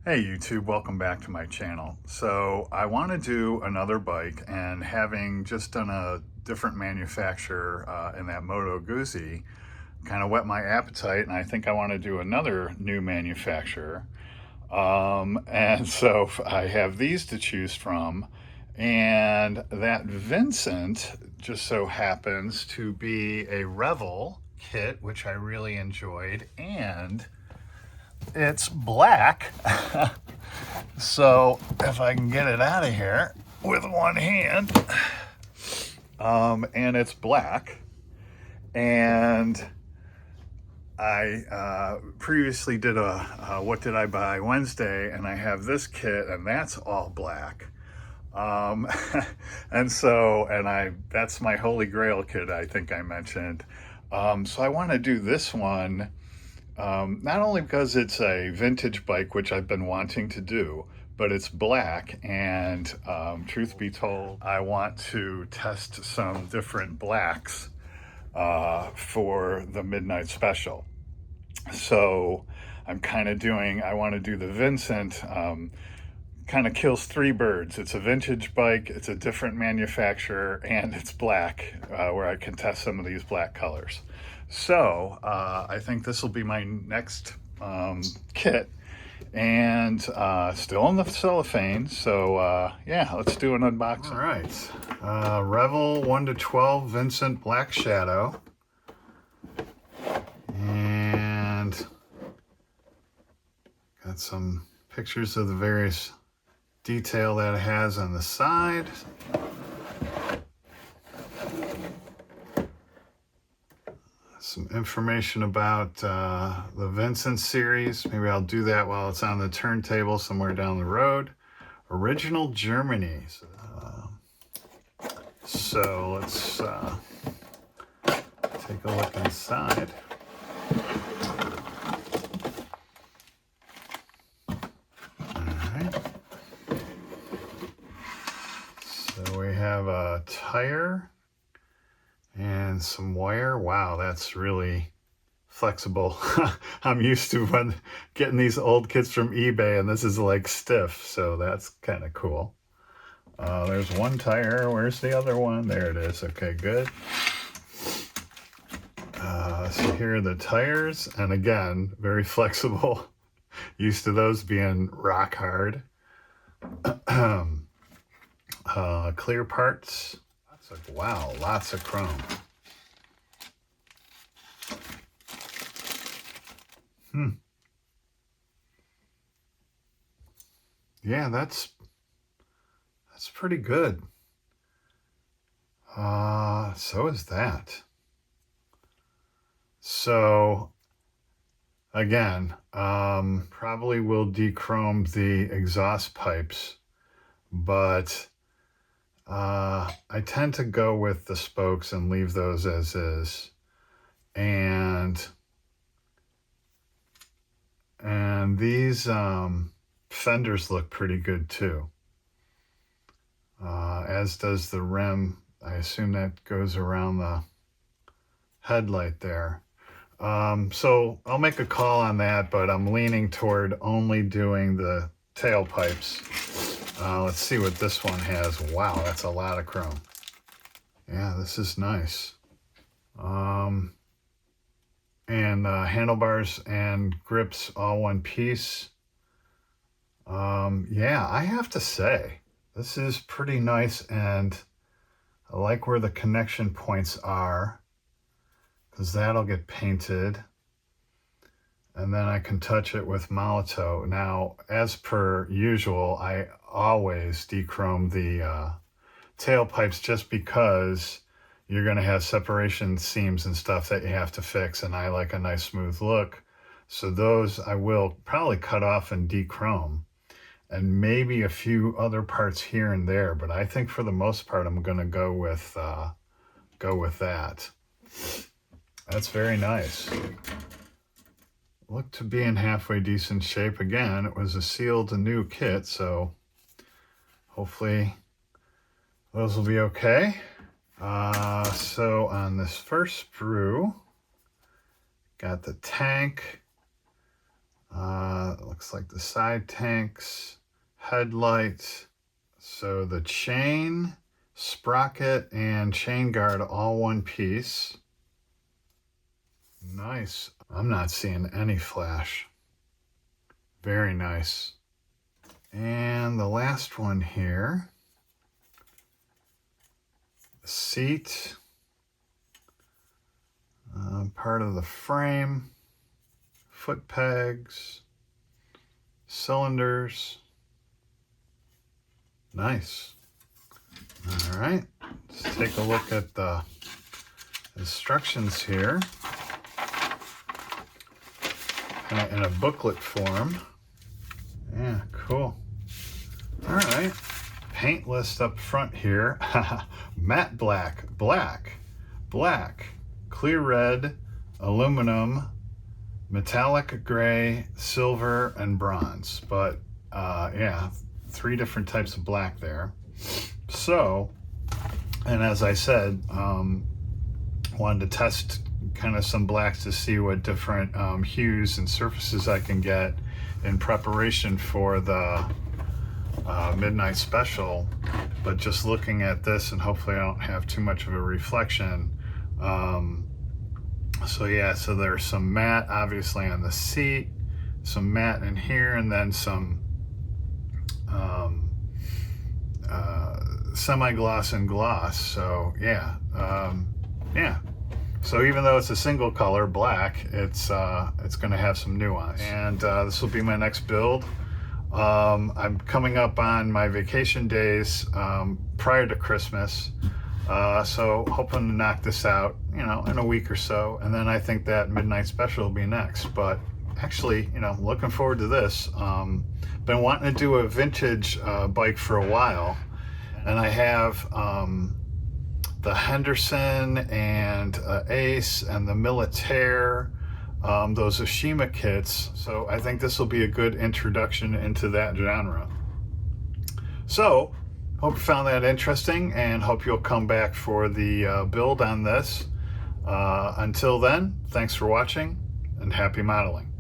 Hey YouTube, welcome back to my channel. So I want to do another bike, and having just done a different manufacturer in that Moto Guzzi kind of whet my appetite, and I think I want to do another new manufacturer. And so I have these to choose from, and that Vincent just so happens to be a Revell kit, which I really enjoyed, and it's black. So if I can get it out of here with one hand, and it's black, and I previously did a what did I buy Wednesday, and I have this kit, and that's all black. Um, and that's my Holy Grail kit, I think I mentioned. So I want to do this one, not only because it's a vintage bike, which I've been wanting to do, but it's black. And truth be told, I want to test some different blacks for the Midnight Special. So I'm kind of I want to do the Vincent. Kind of kills three birds. It's a vintage bike, it's a different manufacturer, and it's black, where I can test some of these black colors. So I think this will be my next kit, and still in the cellophane. So yeah, let's do an unboxing. All right, Revell 1 to 12 Vincent Black Shadow, and got some pictures of the various detail that it has on the side. Some information about the Vincent series. Maybe I'll do that while it's on the turntable somewhere down the road. Original Germany. So let's take a look inside. So we have a tire and some wire. Wow, that's really flexible. I'm used to getting these old kits from eBay, and this is like stiff, so that's kind of cool. There's one tire. Where's the other one? There it is. Okay, good. So here are the tires, and again, very flexible. Used to those being rock hard. Clear parts. Wow, lots of chrome. Yeah, that's pretty good. So is that. So again, probably will dechrome the exhaust pipes, but I tend to go with the spokes and leave those as is. And these fenders look pretty good too. As does the rim. I assume that goes around the headlight there. So I'll make a call on that, but I'm leaning toward only doing the tailpipes. Let's see what this one has. Wow, that's a lot of chrome. Yeah, this is nice. And handlebars and grips all one piece. Yeah, I have to say, this is pretty nice, and I like where the connection points are, because that'll get painted. And then I can touch it with Molotow. Now, as per usual, I always dechrome the tailpipes, just because you're going to have separation seams and stuff that you have to fix, and I like a nice smooth look. So those I will probably cut off and dechrome, and maybe a few other parts here and there, but I think for the most part I'm going to go with that. That's very nice. Looked to be in halfway decent shape. Again, it was a sealed new kit, so hopefully those will be okay. So on this first sprue, got the tank. Looks like the side tanks, headlights. So the chain, sprocket, and chain guard all one piece. Nice. I'm not seeing any flash. Very nice. And the last one here, the seat, part of the frame, foot pegs, cylinders. Nice. All right, let's take a look at the instructions here in a booklet form. Yeah, cool. All right, paint list up front here. Matte black, black, black, clear red, aluminum, metallic gray, silver, and bronze. But yeah, 3 different types of black there. So, and as I said, wanted to test kind of some blacks to see what different hues and surfaces I can get in preparation for the midnight special. But just looking at this, and hopefully I don't have too much of a reflection. So yeah, so there's some matte obviously on the seat, some matte in here, and then some semi-gloss and gloss. So yeah, yeah. So even though it's a single color, black, it's going to have some nuance. And this will be my next build. I'm coming up on my vacation days prior to Christmas, so hoping to knock this out, you know, in a week or so. And then I think that midnight special will be next. But actually, you know, looking forward to this. Been wanting to do a vintage bike for a while, and I have the Henderson and Ace and the Militaire, those Oshima kits. So I think this will be a good introduction into that genre. So hope you found that interesting, and hope you'll come back for the build on this. Until then, thanks for watching, and happy modeling.